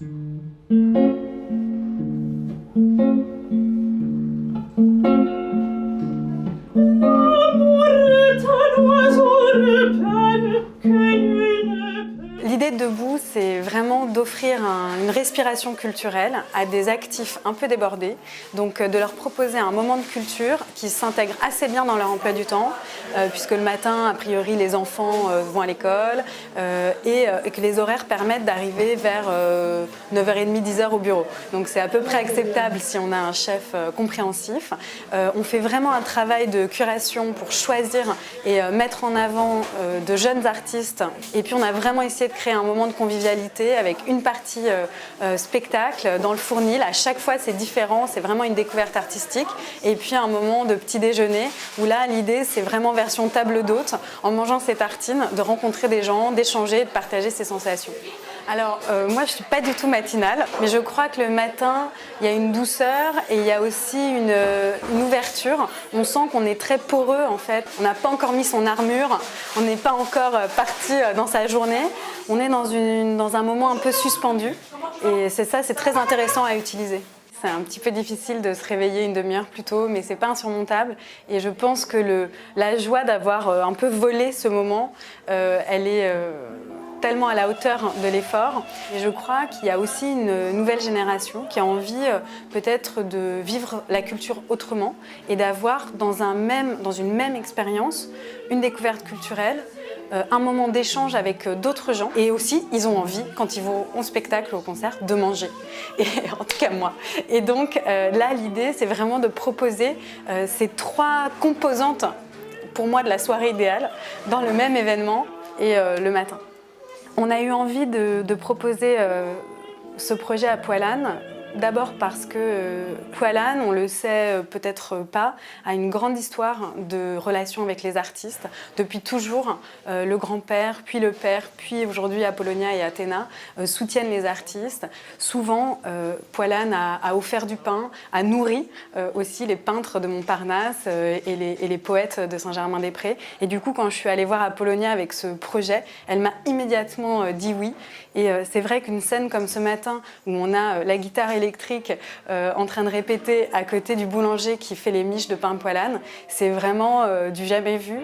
L'idée de Debout, c'est vraiment d'offrir une respiration culturelle à des actifs un peu débordés, donc de leur proposer un moment de culture qui s'intègre assez bien dans leur emploi du temps, puisque le matin, a priori, les enfants vont à l'école et que les horaires permettent d'arriver vers 9h30, 10h au bureau. Donc c'est à peu près acceptable si on a un chef compréhensif. On fait vraiment un travail de curation pour choisir et mettre en avant de jeunes artistes. Et puis on a vraiment essayé de créer un moment de convivialité avec une partie spectacle dans le Fournil. À chaque fois c'est différent, c'est vraiment une découverte artistique. Et puis un moment de petit déjeuner où là l'idée c'est vraiment version table d'hôte, en mangeant ses tartines, de rencontrer des gens, d'échanger, de partager ses sensations. Alors moi je ne suis pas du tout matinale, mais je crois que le matin il y a une douceur et il y a aussi une ouverture. On sent qu'on est très poreux en fait, on n'a pas encore mis son armure, on n'est pas encore parti dans sa journée, on est dans un moment un peu suspendu et c'est très intéressant à utiliser. C'est un petit peu difficile de se réveiller une demi-heure plus tôt, mais c'est pas insurmontable. Et je pense que la joie d'avoir un peu volé ce moment, elle est tellement à la hauteur de l'effort. Et je crois qu'il y a aussi une nouvelle génération qui a envie peut-être de vivre la culture autrement et d'avoir dans une même expérience une découverte culturelle, un moment d'échange avec d'autres gens et aussi ils ont envie, quand ils vont au spectacle ou au concert, de manger, et, en tout cas moi. Et donc là l'idée c'est vraiment de proposer ces trois composantes pour moi de la soirée idéale dans le même événement et le matin. On a eu envie de proposer ce projet à Poilâne. D'abord parce que Poilâne, on le sait peut-être pas, a une grande histoire de relation avec les artistes. Depuis toujours, le grand-père, puis le père, puis aujourd'hui Apollonia et Athéna soutiennent les artistes. Souvent, Poilâne a offert du pain, a nourri aussi les peintres de Montparnasse et les poètes de Saint-Germain-des-Prés. Et du coup, quand je suis allée voir Apollonia avec ce projet, elle m'a immédiatement dit oui. Et c'est vrai qu'une scène comme ce matin, où on a la guitare électrique en train de répéter à côté du boulanger qui fait les miches de pain Poilâne, c'est vraiment du jamais vu.